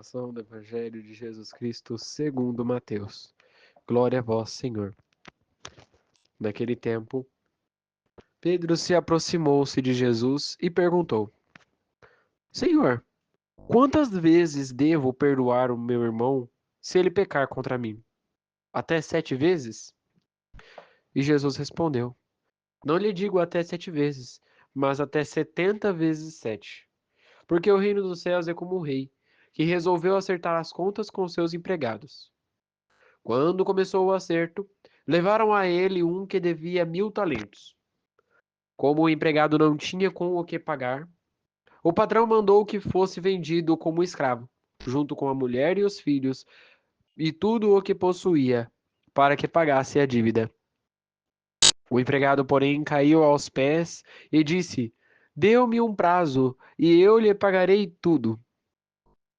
proclamação do Evangelho de Jesus Cristo segundo Mateus. Glória a vós, Senhor. Naquele tempo, Pedro se aproximou-se de Jesus e perguntou: Senhor, quantas vezes devo perdoar o meu irmão se ele pecar contra mim? Até 7 vezes? E Jesus respondeu: Não lhe digo até 7 vezes, mas até 70 vezes 7. Porque o reino dos céus é como um rei, que resolveu acertar as contas com seus empregados. Quando começou o acerto, levaram a ele um que devia 1.000 talentos. Como o empregado não tinha com o que pagar, o patrão mandou que fosse vendido como escravo, junto com a mulher e os filhos, e tudo o que possuía, para que pagasse a dívida. O empregado, porém, caiu aos pés e disse: Dê-me um prazo, e eu lhe pagarei tudo.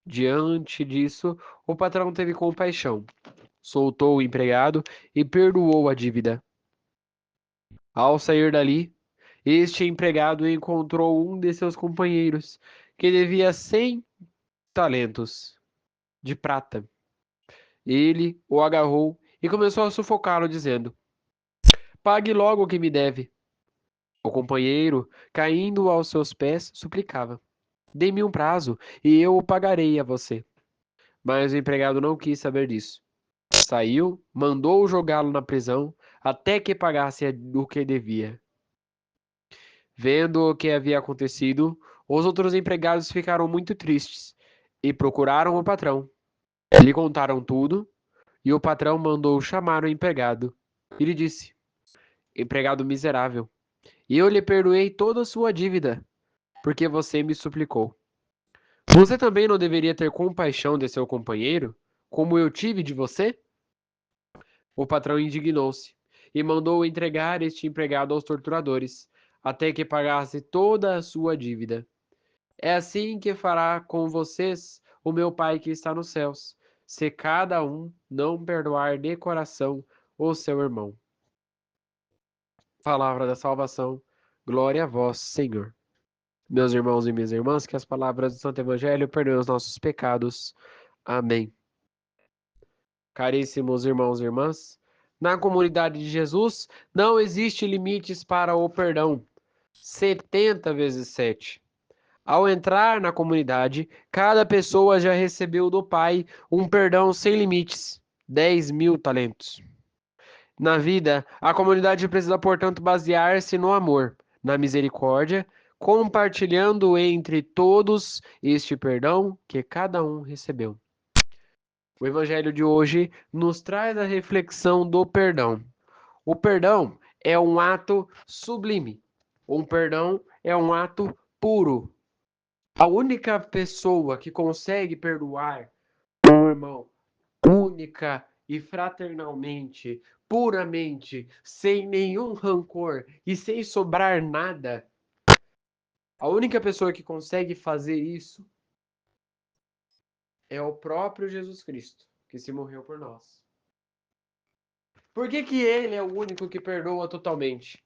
Diante disso, o patrão teve compaixão, soltou o empregado e perdoou a dívida. Ao sair dali, este empregado encontrou um de seus companheiros, que devia 100 talentos de prata. Ele o agarrou e começou a sufocá-lo, dizendo: Pague logo o que me deve. O companheiro, caindo aos seus pés, suplicava: Dê-me um prazo e eu o pagarei a você. Mas o empregado não quis saber disso. Saiu, mandou jogá-lo na prisão até que pagasse o que devia. Vendo o que havia acontecido, os outros empregados ficaram muito tristes e procuraram o patrão. Lhe contaram tudo e o patrão mandou chamar o empregado e lhe disse: Empregado miserável, eu lhe perdoei toda a sua dívida, porque você me suplicou. Você também não deveria ter compaixão de seu companheiro, como eu tive de você? O patrão indignou-se e mandou entregar este empregado aos torturadores, até que pagasse toda a sua dívida. É assim que fará com vocês o meu Pai que está nos céus, se cada um não perdoar de coração o seu irmão. Palavra da salvação, glória a vós, Senhor. Meus irmãos e minhas irmãs, que as palavras do Santo Evangelho perdoem os nossos pecados. Amém. Caríssimos irmãos e irmãs, na comunidade de Jesus não existe limites para o perdão. 70 vezes 7. Ao entrar na comunidade, cada pessoa já recebeu do Pai um perdão sem limites, 10.000 talentos. Na vida, a comunidade precisa, portanto, basear-se no amor, na misericórdia, compartilhando entre todos este perdão que cada um recebeu. O Evangelho de hoje nos traz a reflexão do perdão. O perdão é um ato sublime. O perdão é um ato puro. A única pessoa que consegue perdoar um irmão única e fraternalmente, puramente, sem nenhum rancor e sem sobrar nada, a única pessoa que consegue fazer isso é o próprio Jesus Cristo, que se morreu por nós. Por que que ele é o único que perdoa totalmente?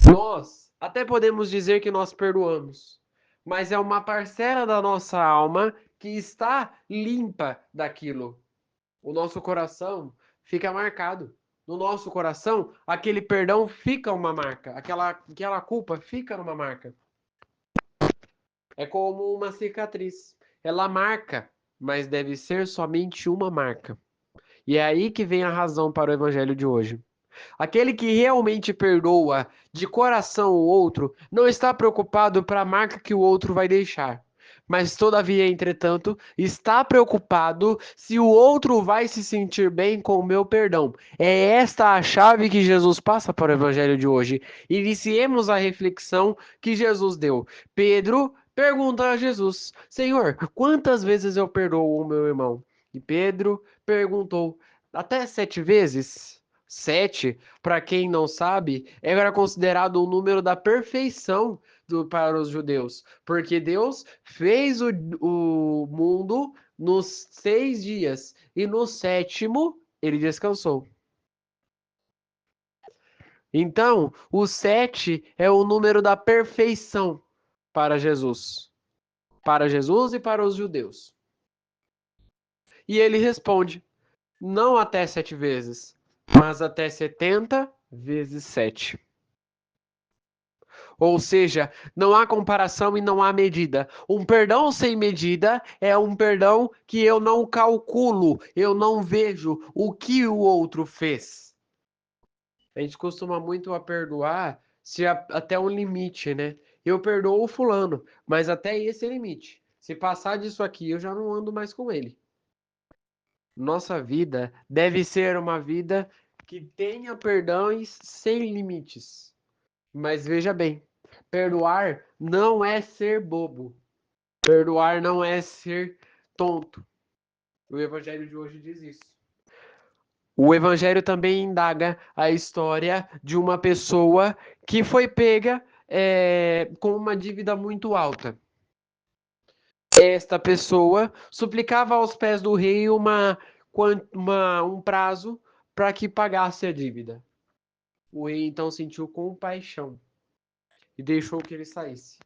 Nós até podemos dizer que nós perdoamos, mas é uma parcela da nossa alma que está limpa daquilo. O nosso coração fica marcado. No nosso coração, aquele perdão fica uma marca, aquela culpa fica numa marca. É como uma cicatriz. Ela marca, mas deve ser somente uma marca. E é aí que vem a razão para o evangelho de hoje. Aquele que realmente perdoa de coração o outro não está preocupado para a marca que o outro vai deixar. Mas, todavia, entretanto, está preocupado se o outro vai se sentir bem com o meu perdão. É esta a chave que Jesus passa para o evangelho de hoje. Iniciemos a reflexão que Jesus deu. Pedro pergunta a Jesus: Senhor, quantas vezes eu perdoo o meu irmão? E Pedro perguntou: até 7 vezes? 7, para quem não sabe, era considerado o número da perfeição para os judeus, porque Deus fez o mundo nos 6 dias e no sétimo ele descansou. Então, o 7 é o número da perfeição para Jesus e para os judeus. E ele responde: não até 7 vezes, mas até 70 vezes 7. Ou seja, não há comparação e não há medida. Um perdão sem medida é um perdão que eu não calculo, eu não vejo o que o outro fez. A gente costuma muito a perdoar até um limite, né? Eu perdoo o fulano, mas até esse limite. Se passar disso aqui, eu já não ando mais com ele. Nossa vida deve ser uma vida que tenha perdões sem limites. Mas veja bem, perdoar não é ser bobo. Perdoar não é ser tonto. O evangelho de hoje diz isso. O evangelho também indaga a história de uma pessoa que foi pega com uma dívida muito alta. Esta pessoa suplicava aos pés do rei um prazo para que pagasse a dívida. O rei então sentiu compaixão e deixou que ele saísse.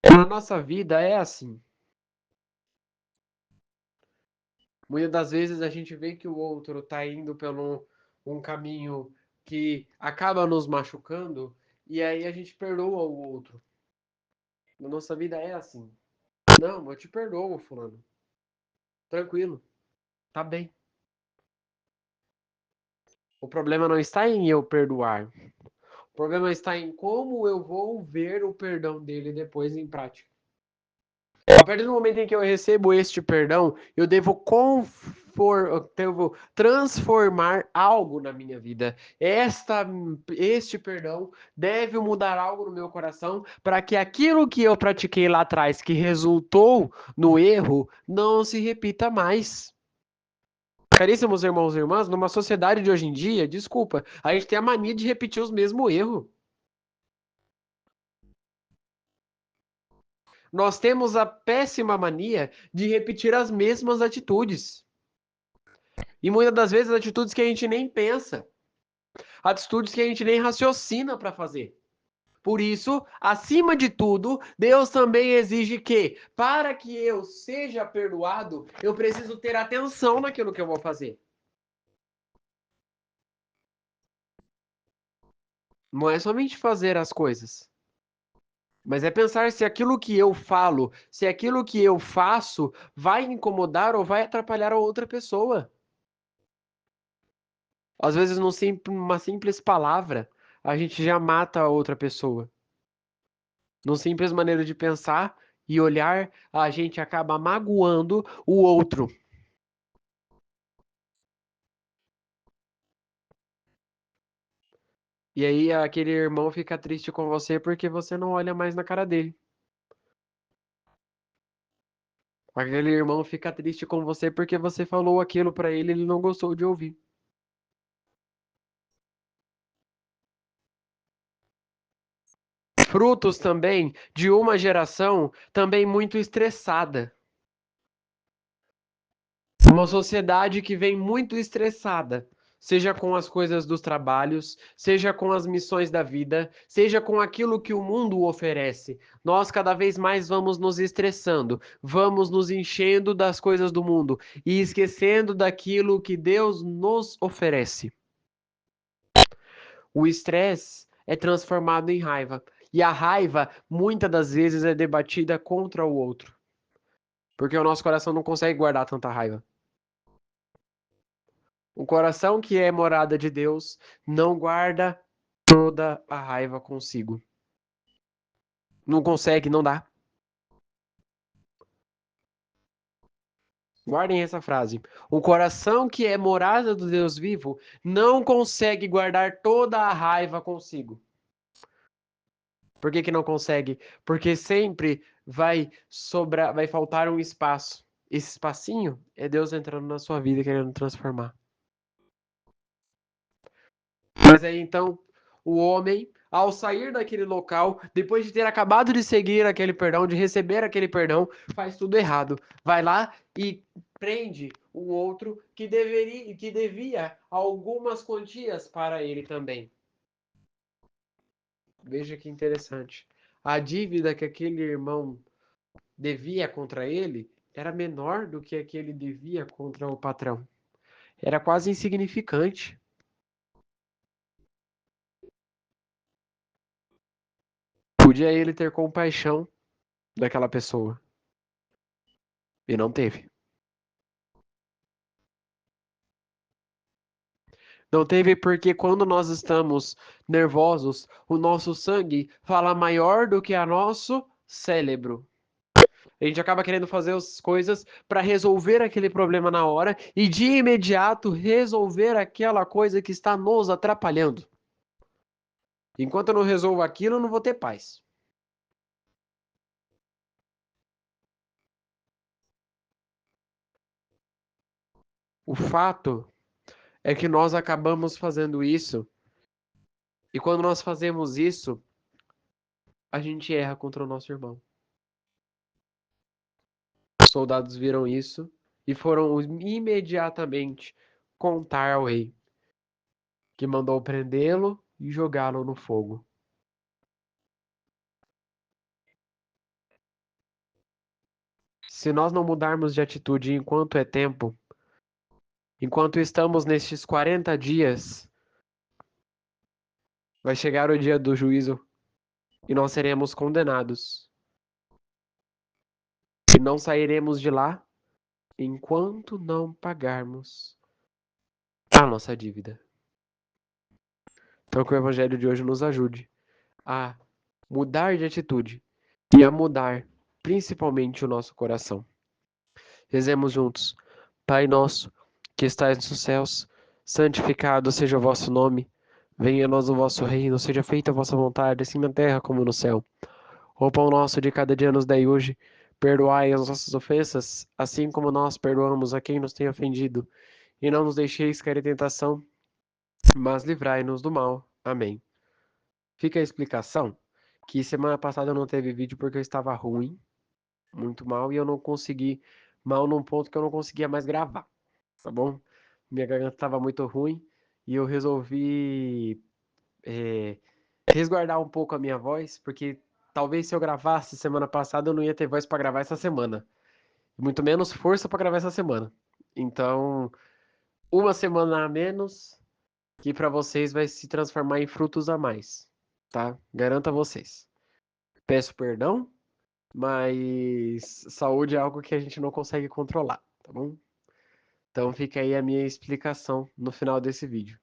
Na nossa vida é assim. Muitas das vezes a gente vê que o outro está indo pelo um caminho que acaba nos machucando e aí a gente perdoa o outro. Na nossa vida é assim. Não, eu te perdoo, fulano. Tranquilo, tá bem. O problema não está em eu perdoar. O problema está em como eu vou ver o perdão dele depois em prática. A partir do momento em que eu recebo este perdão, eu devo transformar algo na minha vida. Este perdão deve mudar algo no meu coração para que aquilo que eu pratiquei lá atrás, que resultou no erro, não se repita mais. Caríssimos irmãos e irmãs, numa sociedade de hoje em dia, desculpa, a gente tem a mania de repetir os mesmos erros. Nós temos a péssima mania de repetir as mesmas atitudes. E muitas das vezes atitudes que a gente nem pensa, atitudes que a gente nem raciocina para fazer. Por isso, acima de tudo, Deus também exige que, para que eu seja perdoado, eu preciso ter atenção naquilo que eu vou fazer. Não é somente fazer as coisas, mas é pensar se aquilo que eu falo, se aquilo que eu faço vai incomodar ou vai atrapalhar a outra pessoa. Às vezes, numa simples palavra, a gente já mata a outra pessoa. Numa simples maneira de pensar e olhar, a gente acaba magoando o outro. E aí aquele irmão fica triste com você porque você não olha mais na cara dele. Aquele irmão fica triste com você porque você falou aquilo pra ele e ele não gostou de ouvir. Frutos também de uma geração também muito estressada. Uma sociedade que vem muito estressada, seja com as coisas dos trabalhos, seja com as missões da vida, seja com aquilo que o mundo oferece. Nós cada vez mais vamos nos estressando, vamos nos enchendo das coisas do mundo e esquecendo daquilo que Deus nos oferece. O estresse é transformado em raiva, e a raiva muitas das vezes é debatida contra o outro, porque o nosso coração não consegue guardar tanta raiva. O coração que é morada de Deus não guarda toda a raiva consigo. Não consegue, não dá. Guardem essa frase. O coração que é morada do Deus vivo não consegue guardar toda a raiva consigo. Por que que não consegue? Porque sempre vai sobrar, vai faltar um espaço. Esse espacinho é Deus entrando na sua vida querendo transformar. Mas aí então, o homem, ao sair daquele local, depois de ter acabado de seguir aquele perdão, de receber aquele perdão, faz tudo errado. Vai lá e prende o outro que devia algumas quantias para ele também. Veja que interessante. A dívida que aquele irmão devia contra ele era menor do que aquele devia contra o patrão. Era quase insignificante. Podia ele ter compaixão daquela pessoa. E não teve. Não teve porque quando nós estamos nervosos, o nosso sangue fala maior do que o nosso cérebro. A gente acaba querendo fazer as coisas para resolver aquele problema na hora e de imediato resolver aquela coisa que está nos atrapalhando. Enquanto eu não resolvo aquilo, eu não vou ter paz. O fato é que nós acabamos fazendo isso, e quando nós fazemos isso, a gente erra contra o nosso irmão. Os soldados viram isso e foram imediatamente contar ao rei, que mandou prendê-lo e jogá-lo no fogo. Se nós não mudarmos de atitude enquanto é tempo, enquanto estamos nestes 40 dias, vai chegar o dia do juízo e nós seremos condenados. E não sairemos de lá enquanto não pagarmos a nossa dívida. Então, que o Evangelho de hoje nos ajude a mudar de atitude e a mudar principalmente o nosso coração. Rezemos juntos. Pai nosso, que estais nos céus, santificado seja o vosso nome. Venha a nós o vosso reino, seja feita a vossa vontade, assim na terra como no céu. O pão nosso de cada dia nos dai hoje. Perdoai as nossas ofensas, assim como nós perdoamos a quem nos tem ofendido. E não nos deixeis cair em tentação, mas livrai-nos do mal. Amém. Fica a explicação que semana passada eu não teve vídeo porque eu estava ruim, muito mal, e eu não consegui, mal num ponto que eu não conseguia mais gravar, tá bom? Minha garganta estava muito ruim e eu resolvi resguardar um pouco a minha voz, porque talvez se eu gravasse semana passada eu não ia ter voz para gravar essa semana, muito menos força para gravar essa semana. Então, uma semana a menos que para vocês vai se transformar em frutos a mais, tá? Garanto a vocês. Peço perdão, mas saúde é algo que a gente não consegue controlar, tá bom? Então fica aí a minha explicação no final desse vídeo.